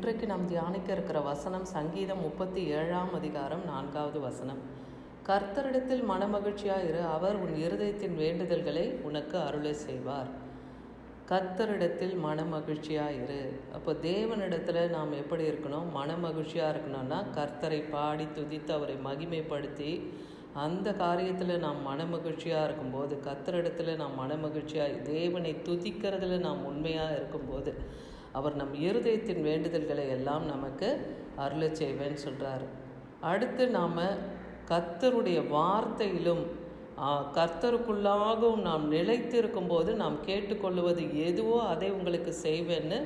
இன்றைக்கு நாம் தியானிக்க இருக்கிற வசனம் சங்கீதம் 37ஆம் அதிகாரம் 4வது வசனம். கர்த்தரிடத்தில் மனமகிழ்ச்சியாயிரு, அவர் உன் இருதயத்தின் வேண்டுதல்களை உனக்கு அருளை செய்வார். கர்த்தரிடத்தில் மனமகிழ்ச்சியாயிரு. அப்போ தேவனிடத்தில் நாம் எப்படி இருக்கணும்? மனமகிழ்ச்சியாக இருக்கணும்னா கர்த்தரை பாடி துதித்து அவரை மகிமைப்படுத்தி அந்த காரியத்தில் நாம் மனமகிழ்ச்சியாக இருக்கும்போது, கர்த்தரிடத்தில் நாம் மனமகிழ்ச்சியாக தேவனை துதிக்கிறதுல நாம் உண்மையாக இருக்கும்போது அவர் நம் இருதயத்தின் வேண்டுதல்களை எல்லாம் நமக்கு அருளை செய்வேன்னு சொல்கிறார். அடுத்து நாம் கர்த்தருடைய வார்த்தையிலும் கர்த்தருக்குள்ளாகவும் நாம் நிலைத்து இருக்கும்போது நாம் கேட்டுக்கொள்வது எதுவோ அதை உங்களுக்கு செய்வேன்னு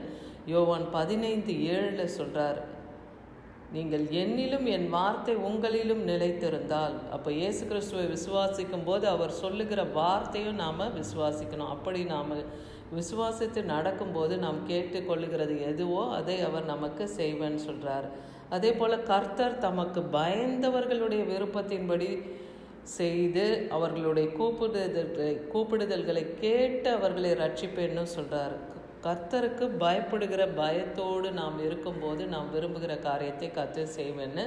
யோவான் 15:7 சொல்கிறார். நீங்கள் என்னிலும் என் வார்த்தை உங்களிலும் நிலைத்திருந்தால், அப்போ இயேசு கிறிஸ்துவை விசுவாசிக்கும் போது அவர் சொல்லுகிற வார்த்தையும் நாம் விசுவாசிக்கணும். அப்படி நாம் விசுவாசித்து நடக்கும்போது நாம் கேட்டுக்கொள்ளுகிறது எதுவோ அதை அவர் நமக்கு செய்வேன்னு சொல்கிறார். அதே போல் கர்த்தர் தமக்கு பயந்தவர்களுடைய விருப்பத்தின்படி செய்து அவர்களுடைய கூப்பிடுதல்களை கேட்டு அவர்களை ரட்சிப்பேன்னு சொல்கிறார். கர்த்தருக்கு பயப்படுகிற பயத்தோடு நாம் இருக்கும்போது நாம் விரும்புகிற காரியத்தை கர்த்தர் செய்வேன்னு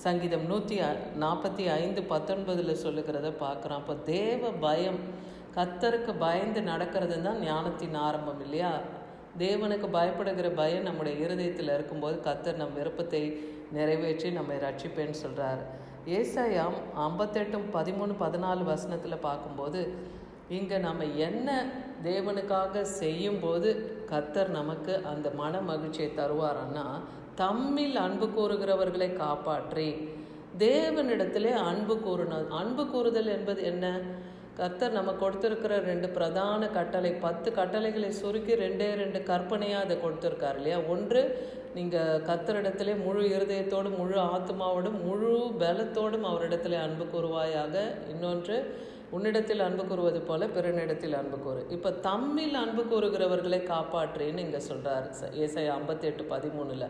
சங்கீதம் 145:19 சொல்லுகிறத பார்க்குறோம். அப்போ தேவ பயம், கர்த்தருக்கு பயந்து நடக்கிறது தான் ஞானத்தின் ஆரம்பம் இல்லையா? தேவனுக்கு பயப்படுகிற பயம் நம்முடைய இருதயத்தில் இருக்கும்போது கர்த்தர் நம் விருப்பத்தை நிறைவேற்றி நம்மை ரட்சிப்பேன்னு சொல்கிறார். ஏசாயா 58:13-14 வசனத்தில் பார்க்கும்போது இங்கே நம்ம என்ன தேவனுக்காக செய்யும்போது கர்த்தர் நமக்கு அந்த மன மகிழ்ச்சியை தருவாரான்னா, தம்மில் அன்பு கூறுகிறவர்களை காப்பாற்றி தேவனிடத்திலே அன்பு கூறணும். அன்பு கூறுதல் என்பது என்ன? கர்த்தர் நம்ம கொடுத்துருக்கிற 2 பிரதான கட்டளை, 10 கட்டளைகளை சுருக்கி 2 கற்பனையாக அதை கொடுத்துருக்காரு இல்லையா? ஒன்று, நீங்கள் கர்த்தரிடத்திலே முழு இருதயத்தோடும் முழு ஆத்மாவோடும் முழு பலத்தோடும் அவரிடத்திலே அன்பு கூறுவாயாக. இன்னொன்று, உன்னிடத்தில் அன்பு கூறுவது போல பிறனிடத்தில் அன்பு கூறு. இப்போ தம்மில் அன்பு கூறுகிறவர்களை காப்பாற்றுன்னு இங்கே சொல்கிறார் ஏசாயா 58:13.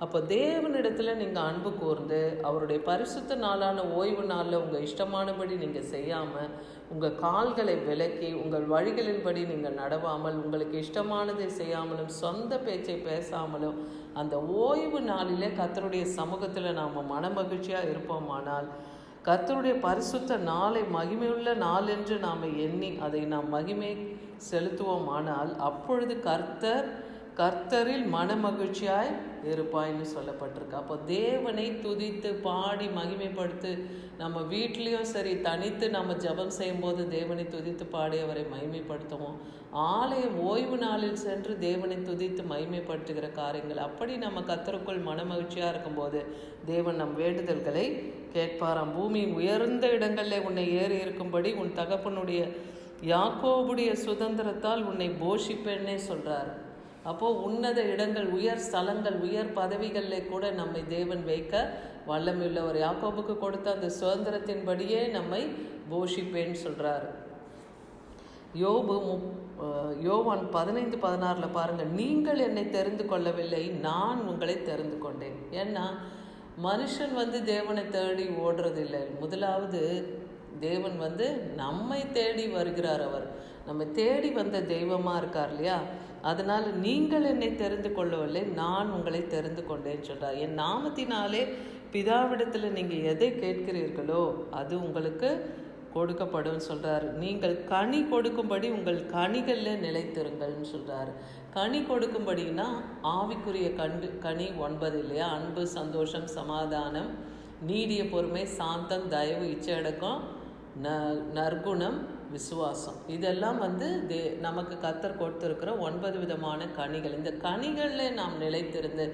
அப்போ தேவனிடத்தில் நீங்கள் அன்பு கூர்ந்து அவருடைய பரிசுத்த நாளான ஓய்வு நாளில் உங்கள் இஷ்டமானபடி நீங்கள் செய்யாமல், உங்கள் கால்களை விலக்கி உங்கள் வழிகளின்படி நீங்கள் நடவாமல், உங்களுக்கு இஷ்டமானதை செய்யாமலும் சொந்த பேச்சை பேசாமலும் அந்த ஓய்வு நாளிலே கர்த்தருடைய சமூகத்தில் நாம் மனமகிழ்ச்சியாக இருப்போமானால், கர்த்தருடைய பரிசுத்த நாளை மகிமையுள்ள நாள் என்று நாம் எண்ணி அதை நாம் மகிமை செலுத்துவோமானால் அப்பொழுது கர்த்தரில் மனமகிழ்ச்சியாய் இருப்பாய்ன்னு சொல்லப்பட்டிருக்கு. அப்போ தேவனை துதித்து பாடி மகிமைப்படுத்து. நம்ம வீட்லேயும் சரி, தனித்து நம்ம ஜெபம் செய்யும்போது தேவனை துதித்து பாடி அவரை மகிமைப்படுத்துவோம். ஆலயம் ஓய்வு நாளில் சென்று தேவனை துதித்து மகிமைப்படுத்துகிற காரியங்கள், அப்படி நம்ம கர்த்தருக்குள் மனமகிழ்ச்சியாக இருக்கும்போது தேவன் நம் வேண்டுதல்களை கேட்பாராம். பூமியின் உயர்ந்த இடங்களில் உன்னை ஏறி இருக்கும்படி உன் தகப்பனுடைய யாக்கோபுடைய சுதந்திரத்தால் உன்னை போஷிப்பேன்னே சொல்கிறார். அப்போது உன்னத இடங்கள், உயர் ஸ்தலங்கள், உயர் பதவிகளில் கூட நம்மை தேவன் வைக்க வல்லமையுள்ளவர். யாக்கோபுக்கு கொடுத்த அந்த சுதந்திரத்தின்படியே நம்மை போஷிப்பேன்னு சொல்கிறார். யோவான் 15:16 பாருங்கள், நீங்கள் என்னை தெரிந்து கொள்ளவில்லை, நான் உங்களை தெரிந்து கொண்டேன். ஏன்னா மனுஷன் தேவனை தேடி ஓடுறதில்லை. முதலாவது தேவன் நம்மை தேடி வருகிறார். அவர் நம்மை தேடி வந்த தெய்வமாக இருக்கார் இல்லையா? அதனால் நீங்கள் என்னை தெரிந்து கொள்ளவில்லை, நான் உங்களை தெரிந்து கொண்டேன்னு சொல்கிறார். என் நாமத்தினாலே பிதாவிடத்தில் நீங்கள் எதை கேட்கிறீர்களோ அது உங்களுக்கு கொடுக்கப்படும் சொல்கிறார். நீங்கள் கனி கொடுக்கும்படி உங்கள் கனிகளில் நிலைத்திருங்கள்னு சொல்கிறார். கனி கொடுக்கும்படினா ஆவிக்குரிய கனி 9 இல்லையா? அன்பு, சந்தோஷம், சமாதானம், நீடிய பொறுமை, சாந்தம், தயவு, இச்சையடக்கம், நற்குணம், விசுவாசம். இதெல்லாம் நமக்கு கர்த்தர் கொடுத்துருக்கிற 9 விதமான கனிகள். இந்த கனிகளில் நாம் நிலைத்திருந்து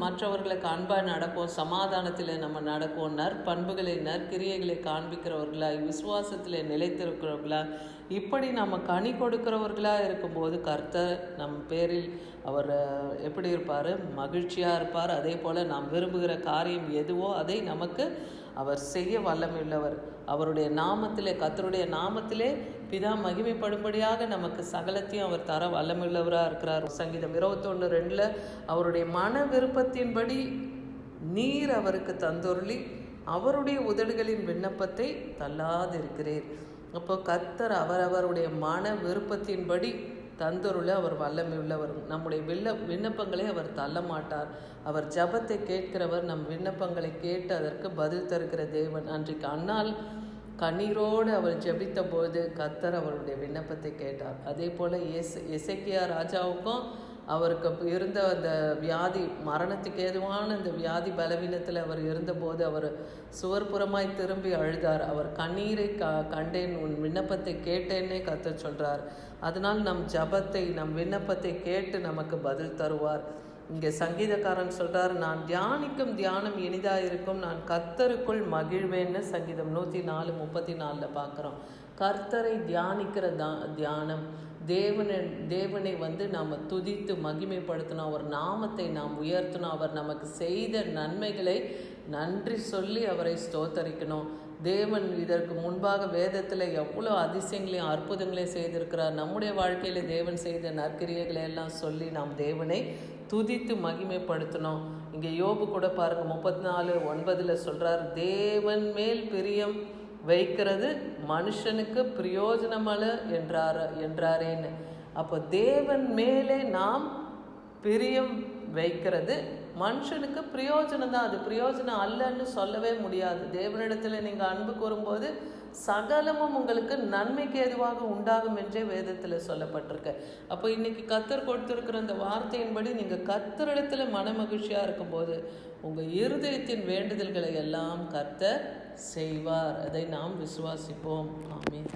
மற்றவர்களுக்கு அன்பாக நடப்போம், சமாதானத்தில் நம்ம நடப்போம், நற்பண்புகளை நற்கிரியைகளை காண்பிக்கிறவர்களாய், விசுவாசத்தில் நிலைத்திருக்கிறவர்களா, இப்படி நம்ம கனி கொடுக்கிறவர்களாக இருக்கும்போது கர்த்தர் நம் பேரில் அவர் எப்படி இருப்பார்? மகிழ்ச்சியாக இருப்பார். அதே போல் நாம் விரும்புகிற காரியம் எதுவோ அதை நமக்கு அவர் செய்ய வல்லமையுள்ளவர். அவருடைய நாமத்திலே, கர்த்தருடைய நாமத்திலே பிதா மகிமைப்படும்படியாக நமக்கு சகலத்தையும் அவர் தர வல்லமையுள்ளவராக இருக்கிறார். சங்கீதம் 21:2 அவருடைய மன விருப்பத்தின்படி நீர் அவருக்கு தந்தொருளி அவருடைய உதடுகளின் விண்ணப்பத்தை தள்ளாதிருக்கிறீர். அப்போ கர்த்தர் அவரவருடைய மன விருப்பத்தின்படி தந்தருள அவர் வல்லமை உள்ளவர். நம்முடைய விண்ணப்பங்களை அவர் தள்ள மாட்டார். அவர் ஜபத்தை கேட்கிறவர். நம் விண்ணப்பங்களை கேட்டு அதற்கு பதில் தருகிற தேவன். அன்றைக்கு அன்னாள் கண்ணீரோடு அவர் ஜெபித்த போது கர்த்தர் அவருடைய விண்ணப்பத்தை கேட்டார். அதே போல் எசேக்கியா ராஜாவுக்கும் அவருக்கு இருந்த அந்த வியாதி, மரணத்துக்கு ஏதுவான அந்த வியாதி பலவீனத்தில் அவர் இருந்தபோது அவர் சுவர்புறமாய் திரும்பி அழுதார். அவர் கண்ணீரை கண்டேன், உன் விண்ணப்பத்தை கேட்டேன்னே கர்த்தர் சொல்கிறார். அதனால் நம் ஜபத்தை, நம் விண்ணப்பத்தை கேட்டு நமக்கு பதில் தருவார். இங்கே சங்கீதக்காரன் சொல்கிறார், நான் தியானிக்கும் தியானம் இனிதாக இருக்கும், நான் கர்த்தருக்குள் மகிழ்வேன்னு சங்கீதம் 104:34 பார்க்குறோம். கர்த்தரை தியானிக்கிற தியானம், தேவனை நாம் துதித்து மகிமைப்படுத்தணும், அவர் நாமத்தை நாம் உயர்த்தணும், அவர் நமக்கு செய்த நன்மைகளை நன்றி சொல்லி அவரை ஸ்தோத்தரிக்கணும். தேவன் இதற்கு முன்பாக வேதத்தில் எவ்வளோ அதிசயங்களையும் அற்புதங்களையும் செய்திருக்கிறார். நம்முடைய வாழ்க்கையில் தேவன் செய்த நற்கிரியைகளை எல்லாம் சொல்லி நாம் தேவனை துதித்து மகிமைப்படுத்தணும். இங்கே யோபு கூட பாருங்கள் 34:9 சொல்கிறார், தேவன் மேல் பிரியம் வைக்கிறது மனுஷனுக்கு பிரயோஜனமல்ல என்றாரேன்னு. அப்போ தேவன் மேலே நாம் பிரியம் வைக்கிறது மனுஷனுக்கு பிரயோஜனம் தான். அது பிரயோஜனம் அல்லன்னு சொல்லவே முடியாது. தேவனிடத்தில் நீங்கள் அன்பு கூறும்போது சகலமும் உங்களுக்கு நன்மைக்கு ஏதுவாக உண்டாகும் என்றே வேதத்தில் சொல்லப்பட்டிருக்கு. அப்போ இன்னைக்கு கர்த்தர் கொடுத்துருக்கிற அந்த வார்த்தையின்படி நீங்கள் கர்த்தரிடத்தில் மன மகிழ்ச்சியாக இருக்கும்போது உங்கள் இருதயத்தின் வேண்டுதல்களை எல்லாம் கர்த்தர் செய்வார். அதை நாம் விசுவாசிப்போம். ஆமென்.